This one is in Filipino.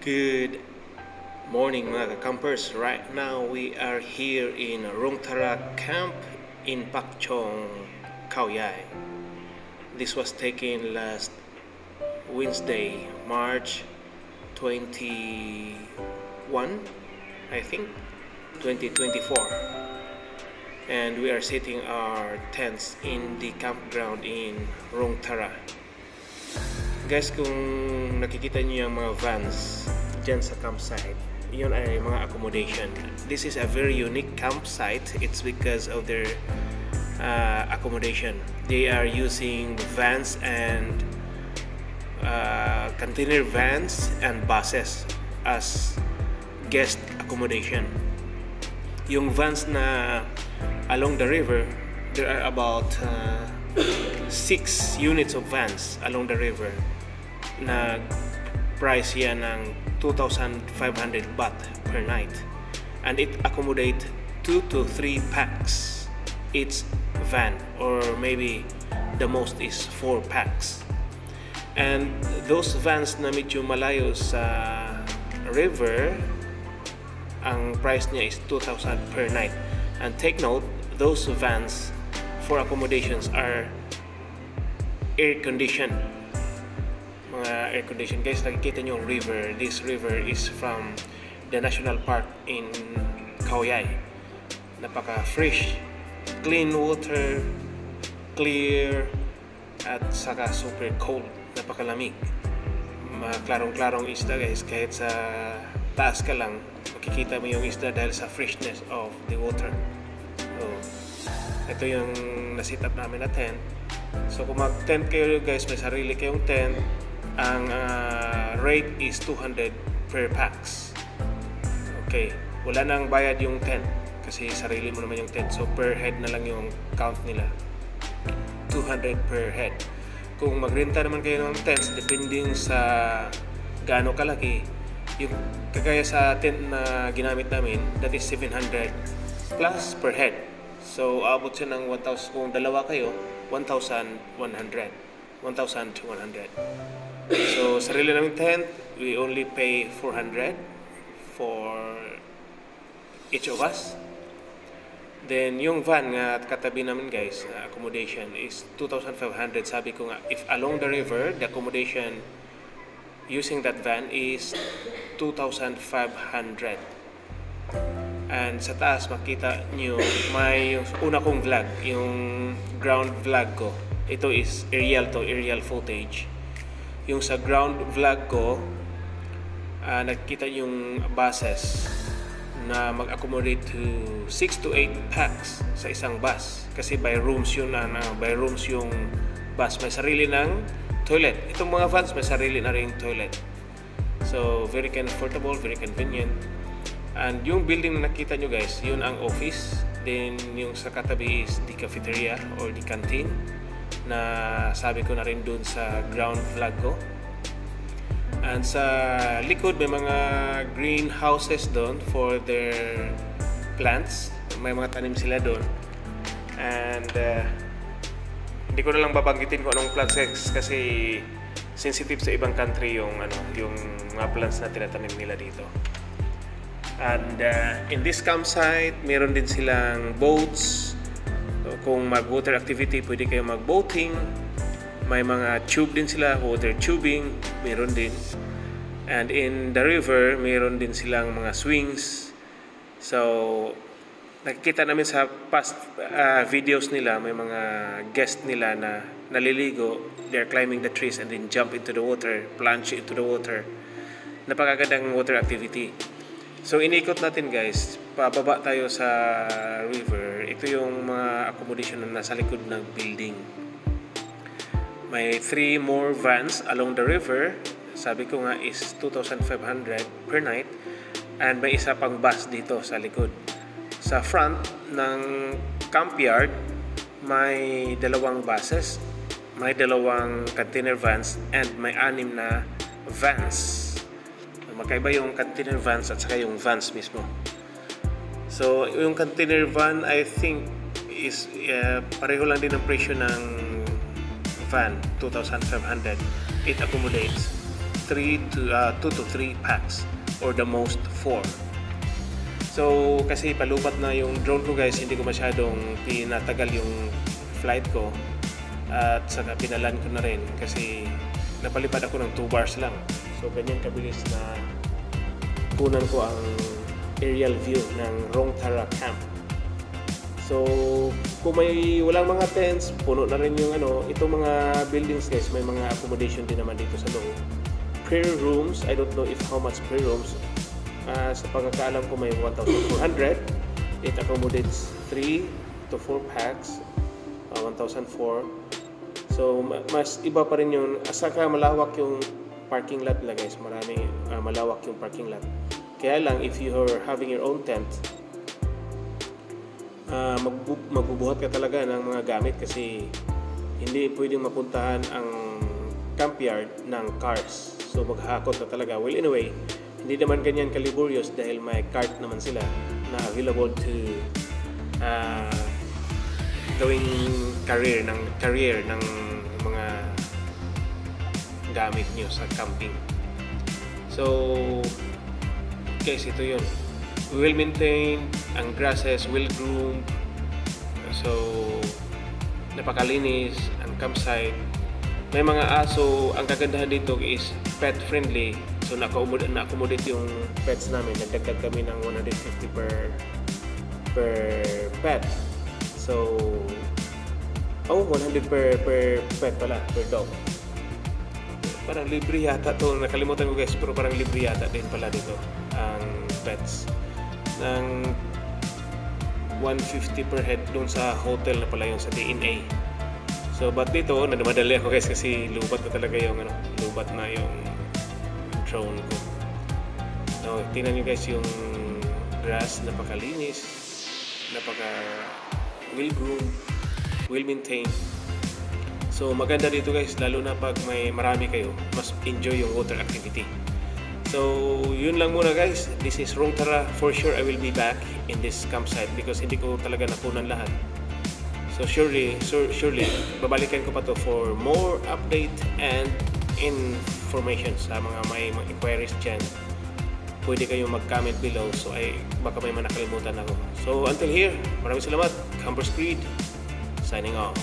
Good morning mga campers. Right now we are here in Rongtara Camp in Pak Chong, Khao Yai. This was taken last Wednesday, March 21, I think, 2024. And we are setting our tents in the campground in Rongtara. Guys, kung nakikita niyo yung mga vans dyan sa campsite, yun ay mga accommodation. This is a very unique campsite. It's because of their accommodation. They are using vans and container vans and buses as guest accommodation. Yung vans na along the river, there are about 6 units of vans along the river na price yan ng 2,500 baht per night, and it accommodate 2 to 3 packs each van, or maybe the most is 4 packs. And those vans na medyo malayo sa river, ang price niya is 2,000 per night. And take note, those vans for accommodations are air conditioned. Mga air conditioned. Guys, nakikita nyo yung river. This river is from the national park in Khao Yai. Napaka fresh, clean water, clear, at saka super cold. Napakalamig. Klarong-klarong isda, guys. Kahit sa taas ka lang, makikita mo yung isda dahil sa freshness of the water. So, ito yung nasit up namin na tent. So kung mag-tent kayo guys, may sarili kayong tent, ang rate is 200 per packs. Okay, wala nang bayad yung tent kasi sarili mo naman yung tent. So per head na lang yung count nila, 200 per head. Kung magrenta naman kayo ng tents, depending sa gaano kalaki, yung kagaya sa tent na ginamit namin, that is 700 plus per head. So abot siya ng 1,000. Kung dalawa kayo, 1,100. 1,200. So sarili naming tent, we only pay 400 for each of us. Then yung van nga katabi namin guys, accommodation is 2,500. Sabi ko nga, if along the river, the accommodation using that van is 2,500. And sa taas makita nyo, may una kong vlog, yung ground vlog ko. Ito is aerial footage. Yung sa ground vlog ko, nakikita yung buses na mag-accommodate to 6 to 8 packs sa isang bus. Kasi by rooms yun, by rooms yung bus. May sarili ng toilet. Itong mga vans may sarili na rin toilet. So very comfortable, very convenient. And yung building na nakita nyo guys, yun ang office. Then yung sa katabi is the cafeteria or the canteen na sabi ko na rin dun sa ground vlog ko. And sa likod may mga greenhouses doon for their plants. May mga tanim sila doon. And hindi ko na lang babanggitin kung anong plants kasi sensitive sa ibang country yung mga plants na tinatanim nila dito. And in this campsite, meron din silang boats. So, kung mag-water activity, pwede kayo mag-boating. May mga tube din sila, water tubing, meron din. And in the river, meron din silang mga swings. So, nakikita namin sa past videos nila, may mga guest nila na naliligo. They're climbing the trees and then jump into the water, plunge into the water. Napakagandang water activity. So inikot natin guys, pababa tayo sa river. Ito yung mga accommodation na nasa likod ng building. May 3 more vans along the river. Sabi ko nga is 2,500 per night. And may isa pang bus dito sa likod. Sa front ng campyard, may 2 buses, may 2 container vans, and may 6 na vans. Magkaiba yung container vans at saka yung vans mismo. So, yung container van, I think, is pareho lang din ang presyo ng van, 2,500. It accommodates. 2 to 3 packs or the most 4. So kasi palupat na yung drone ko guys, hindi ko masyadong pinatagal yung flight ko at saka pinalan ko na rin kasi napalipad ako ng 2 bars lang. So ganyan kabilis na kunan ko ang aerial view ng Rong Tara Camp. So kung may walang mga tents, puno na rin yung itong mga buildings guys, may mga accommodation din naman dito sa loob. Prayer rooms, I don't know if how much prayer rooms. Sa pagkakaalam ko may 1,400. It accommodates 3 to 4 packs, 1,004. So mas iba pa rin yung saka malawak yung parking lot nila guys. Malawak yung parking lot. Kaya lang if you are having your own tent, magbubuhat ka talaga ng mga gamit kasi hindi pwedeng mapuntahan ang campyard ng cars. So maghahakot ka talaga. Well anyway, hindi naman ganyan kaliburious dahil may cart naman sila na available to gawing career ng mga gamit nyo sa camping. So guys, ito yun. Well maintained, ang grasses well groomed, so napakalinis ang campsite. May mga aso. Ang kagandahan dito is pet friendly, so na-accommodate yung pets namin. Nagdagdag kami ng 150 per pet. So 100 per pet pala, per dog. Parang libre yata to, nakalimutan ko guys, pero parang libre yata din pala dito ang pets ng 150 per head doon sa hotel na pala yung sa DNA. So but dito nadamadali ako guys kasi lubat ko talaga yung lubat na yung drone ko. So tingnan nyo guys yung grass, napakalinis, napaka well groomed, well maintained. So maganda dito guys, lalo na pag may marami kayo, mas enjoy yung water activity. So yun lang muna guys, this is Rong Tara. For sure I will be back in this campsite because hindi ko talaga napunan lahat. So surely babalikan ko pa to for more update and information sa mga may inquiries dyan. Pwede kayong mag-comment below, so baka may nakalimutan ako. So until here, maraming salamat. Campers Creed signing off.